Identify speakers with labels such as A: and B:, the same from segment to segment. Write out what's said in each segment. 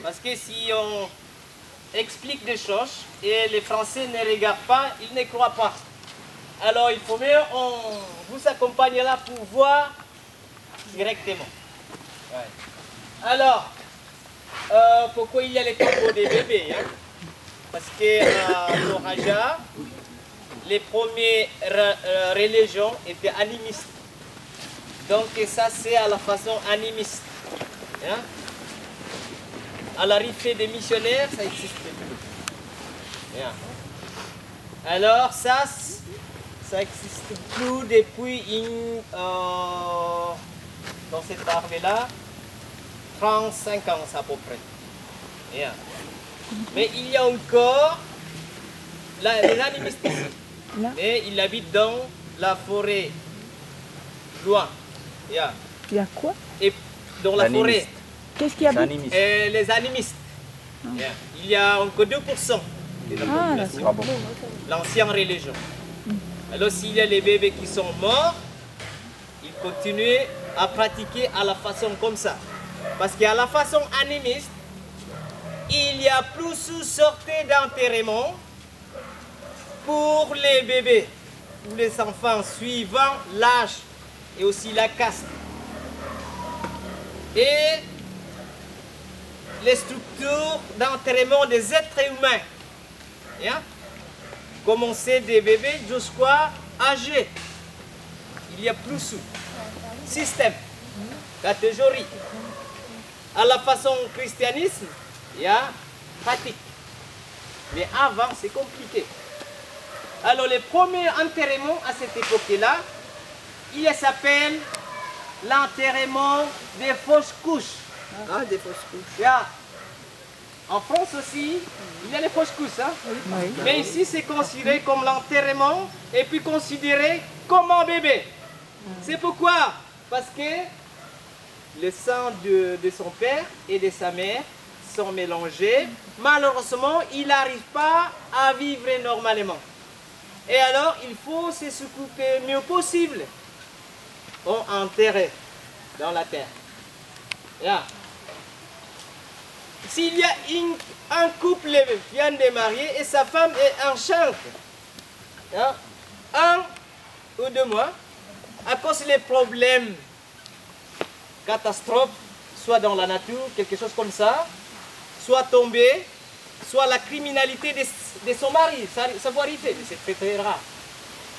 A: Parce que si on explique des choses et les Français ne regardent pas, ils ne croient pas. Alors il faut mieux, on vous accompagne là pour voir directement. Ouais. Alors, pourquoi il y a les tombeaux des bébés, hein? Parce que au Raja, les premières religions étaient animistes. Donc ça c'est à la façon animiste. Hein? À l'arrivée des missionnaires, ça n'existe plus. Hein? Alors ça n'existe plus depuis dans cette armée-là, 35 ans à peu près. Hein? Mais il y a encore les animistes ici. Mais ils habitent dans la forêt, loin. Yeah.
B: Il y a quoi?
A: Et dans la forêt.
B: Qu'est-ce qu'il y a?
A: Les animistes. Yeah. Il y a encore 2% de la population. L'ancienne religion. Alors s'il y a les bébés qui sont morts, ils continuent à pratiquer à la façon comme ça. Parce qu'à la façon animiste, il y a plusieurs sortes d'enterrement pour les bébés, pour les enfants suivant l'âge et aussi la caste. Et les structures d'enterrement des êtres humains. Hein? Commencer des bébés jusqu'à âgés. Il y a plusieurs systèmes, catégories. À la façon christianisme, il y a pratique. Mais avant, c'est compliqué. Alors, les premiers enterrements à cette époque-là, il s'appelle l'enterrement des fausses couches.
C: Ah, des fausses couches.
A: Yeah. En France aussi, il y a les fausses couches. Hein? Oui. Mais ici, c'est considéré comme l'enterrement et puis considéré comme un bébé. C'est pourquoi? Parce que le sang de son père et de sa mère sont mélangés. Malheureusement, il n'arrive pas à vivre normalement. Et alors, il faut se s'occuper le mieux possible. On enterre dans la terre. Yeah. S'il y a un couple vient de marier et sa femme est enceinte, hein, 1 ou 2 mois, à cause des problèmes, catastrophes, soit dans la nature, quelque chose comme ça, soit tombé, soit la criminalité de son mari, ça va arriver, c'est très rare.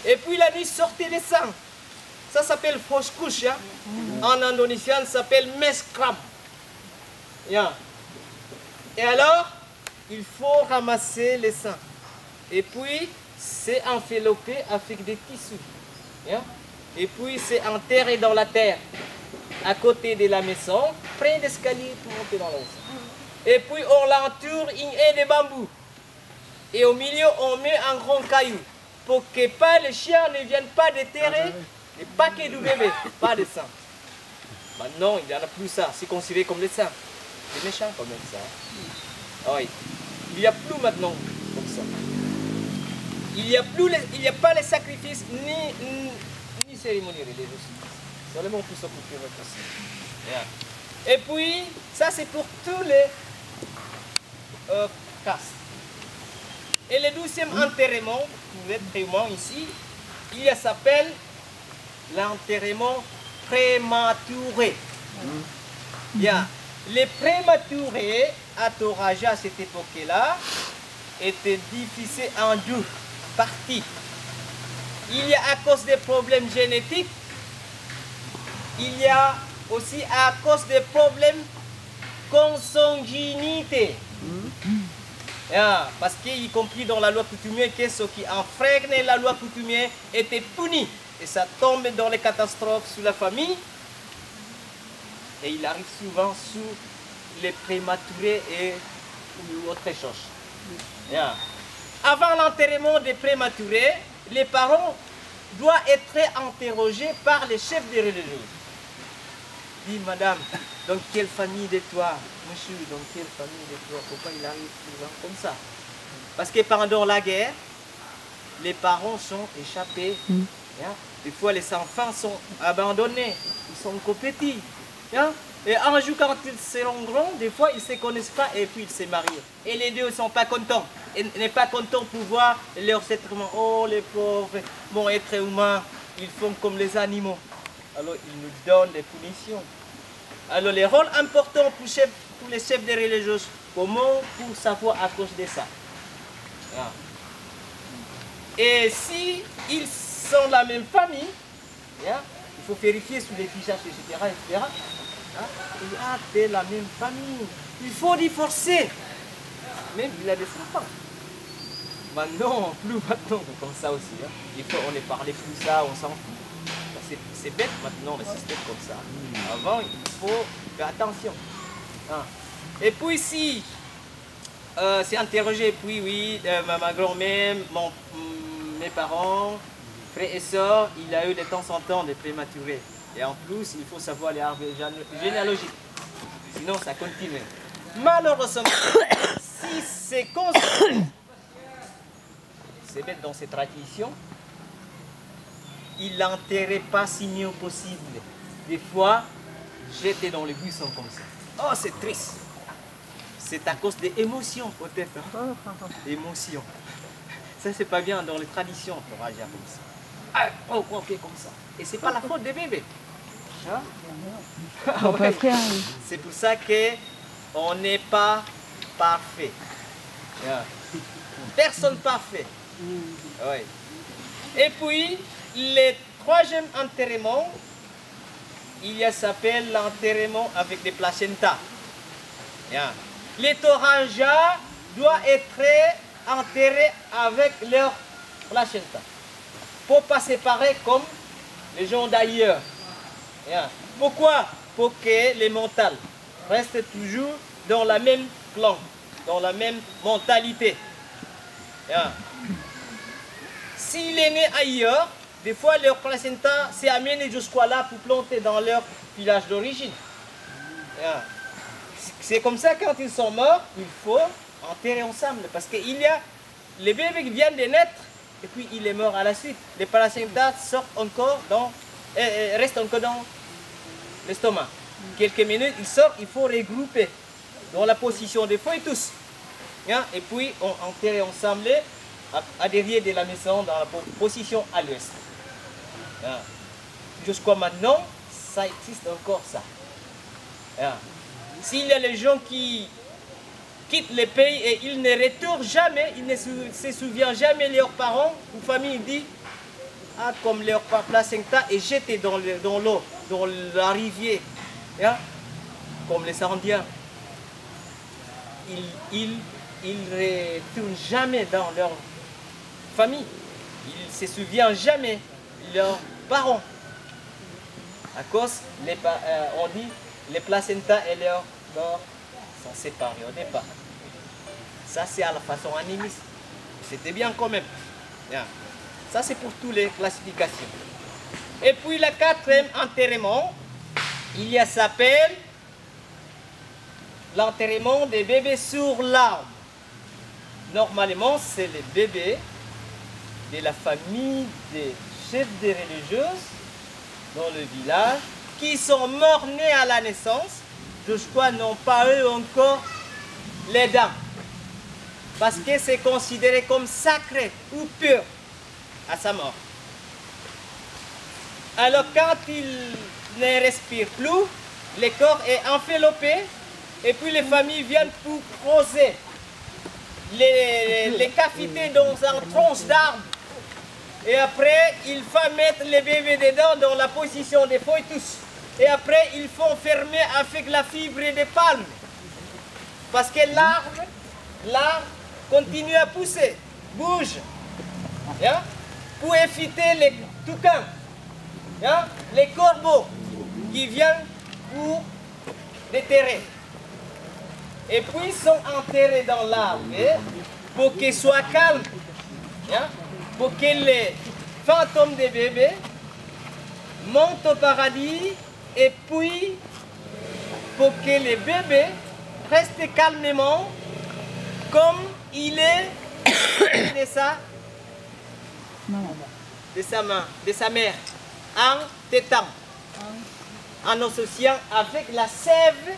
A: Et puis la nuit sortait le sang. Ça s'appelle fausse couche. Hein? En indonésien, ça s'appelle meskram. Yeah. Et alors, il faut ramasser le sang. Et puis, c'est enveloppé avec des tissus. Yeah? Et puis, c'est enterré dans la terre, à côté de la maison, près d'escalier pour monter dans la maison. Et puis, on l'entoure une haie de bambou. Et au milieu, on met un grand caillou pour que pas les chiens ne viennent pas déterrer les paquets de bébé, pas de sang. Maintenant, il n'y en a plus ça, c'est considéré comme des sang. C'est méchant quand même ça. Oui. Il n'y a plus maintenant comme ça. Il n'y a pas les sacrifices ni cérémonies religieuses. Seulement pour s'occuper de votre sang. Yeah. Et puis, ça c'est pour tous les castes. Et le 12e enterrement, pour l'être humain ici, il s'appelle l'enterrement prématuré. Yeah. Les prématurés à Toraja à cette époque-là étaient divisés en 2 parties. Il y a à cause des problèmes génétiques, il y a aussi à cause des problèmes consanguinités. Yeah, parce qu'y compris dans la loi coutumière que ceux qui enfreignent la loi coutumière étaient punis. Et ça tombe dans les catastrophes sur la famille. Et il arrive souvent sur les prématurés et autre chose. Yeah. Avant l'enterrement des prématurés, les parents doivent être interrogés par les chefs de religion. Dis, madame, dans quelle famille de toi? Monsieur, dans quelle famille de toi? Pourquoi il arrive souvent comme ça? Parce que pendant la guerre, les parents sont échappés. Yeah. Des fois, les enfants sont abandonnés. Ils sont encore petits. Yeah. Et un jour, quand ils seront grands, des fois, ils ne se connaissent pas et puis ils se marient. Et les deux ne sont pas contents. Ils n'est pas contents pour voir leurs êtres humains. Oh, les pauvres, bon être humain, ils font comme les animaux. Alors, ils nous donnent des punitions. Alors, les rôles importants pour les chefs des religieuses, comment pour savoir à cause de ça? Ah. Et si ils sont la même famille, yeah, il faut vérifier sur les fichages, etc. etc. Ah, c'est la même famille. Il faut divorcer. Même il a des enfants. Maintenant, plus maintenant, comme ça aussi. Hein. Il faut, on ne parlait plus ça, on s'en fout. C'est bête maintenant, le système comme ça. Avant, il faut faire attention. Hein. Et puis ici, c'est interrogé, puis oui, ma grand-mère, mes parents, frères et sœurs, il a eu de temps en temps des prématurés. Et en plus, il faut savoir les arbres généalogiques. Sinon, ça continue. Malheureusement, si c'est construit, c'est bête dans ces traditions, il n'enterrait pas si mieux possible. Des fois, j'étais dans les buissons comme ça. Oh, c'est triste. C'est à cause des émotions, peut-être. Hein? Émotions. Ça, c'est pas bien dans les traditions pour agir comme ça. Ah, pourquoi on fait comme ça? Et c'est pas la faute des bébés. Hein? Ah, ouais. C'est pour ça qu'on n'est pas parfait. Yeah. Personne parfait. Ouais. Et puis, le troisième enterrement, il y a s'appelle l'enterrement avec des placentas. Yeah. Les Toraja doivent être enterrés avec leur placenta. Pour ne pas séparer comme les gens d'ailleurs. Yeah. Pourquoi? Pour que les mentales restent toujours dans la même plan, dans la même mentalité. Yeah. S'il est né ailleurs, des fois leur placenta s'est amené jusqu'à là pour planter dans leur village d'origine. Yeah. C'est comme ça quand ils sont morts, il faut enterrer ensemble. Parce qu'il y a les bébés qui viennent de naître et puis il est mort à la suite. Les placentas sortent encore restent encore dans l'estomac. Quelques minutes, ils sortent, il faut regrouper dans la position des feuilles tous. Et puis on enterre ensemble à derrière de la maison dans la position à l'ouest. Jusqu'à maintenant, ça existe encore ça. S'il y a les gens qui quittent le pays et ils ne retournent jamais, ils ne se souviennent jamais de leurs parents ou famille, disent comme leur placenta est jeté dans l'eau, dans la rivière, comme les Indiens. Ils ne retournent jamais dans leur famille. Ils ne se souviennent jamais de leurs parents. À cause, on dit, les placentas et leurs corps sont séparés au départ. Ça, c'est à la façon animiste. C'était bien quand même. Ça, c'est pour toutes les classifications. Et puis, le quatrième enterrement, il y a s'appelle l'enterrement des bébés sur l'arbre. Normalement, c'est les bébés de la famille des chefs des religieuses dans le village qui sont morts nés à la naissance, jusqu'à n'ont pas eu encore les dents. Parce que c'est considéré comme sacré ou pur à sa mort. Alors quand il ne respire plus, le corps est enveloppé et puis les familles viennent pour creuser les cavités dans une tronche d'arbre. Et après, il faut mettre les bébés dedans dans la position des feuilles tous. Et après, il faut fermer avec la fibre de palme. Parce que l'arbre continue à pousser, bouge. Pour éviter les toucans, les corbeaux qui viennent pour déterrer. Et puis, ils sont enterrés dans l'arbre pour qu'ils soient calmes. Pour que les fantômes des bébés montent au paradis et puis pour que les bébés restent calmement comme il est de sa mère en tétant. en associant avec la sève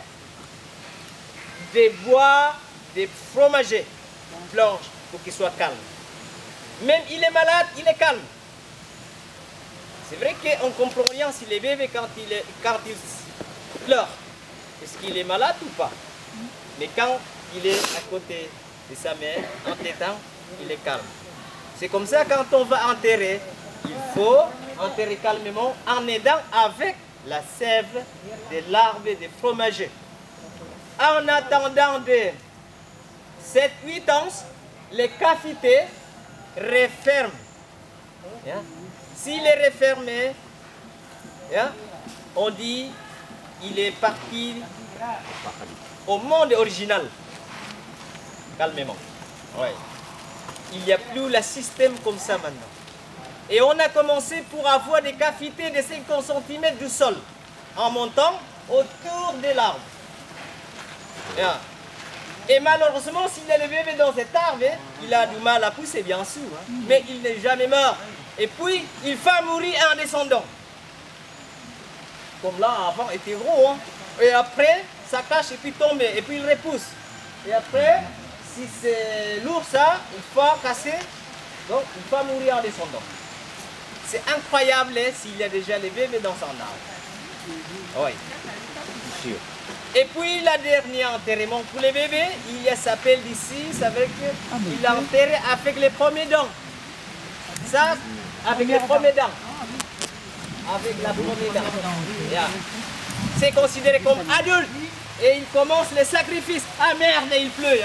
A: des bois, des fromagers blanches pour qu'il soit calme. Même il est malade, il est calme. C'est vrai qu'on ne comprend rien si les bébés quand il pleure. Est-ce qu'il est malade ou pas? Mais quand il est à côté de sa mère, en tétant, il est calme. C'est comme ça quand on va enterrer, il faut enterrer calmement en aidant avec la sève de l'arbre et des fromagers. En attendant de 7-8 ans, les cavités referment. S'il est refermé, on dit il est parti au monde original. Calmement. Ouais. Il n'y a plus le système comme ça maintenant. Et on a commencé pour avoir des cavités de 50 cm du sol, en montant autour de l'arbre. Et malheureusement, s'il est le bébé dans cet arbre, il a du mal à pousser, bien sûr. Mais il n'est jamais mort. Et puis, il va mourir en descendant. Comme là, avant, il était gros. Et après, ça cache et puis tombe. Et puis, il repousse. Et après, si c'est lourd ça, il faut casser. Donc, il va mourir en descendant. C'est incroyable s'il y a déjà les bébés dans son arbre. Oui, sûr. Et puis, la dernière enterrement pour les bébés, il s'appelle ici, ça veut dire qu'il a enterré avec les premiers dents. Ça, avec les premiers dents. Avec la première dent. C'est considéré comme adulte. Et il commence les sacrifices. Ah merde, il pleut.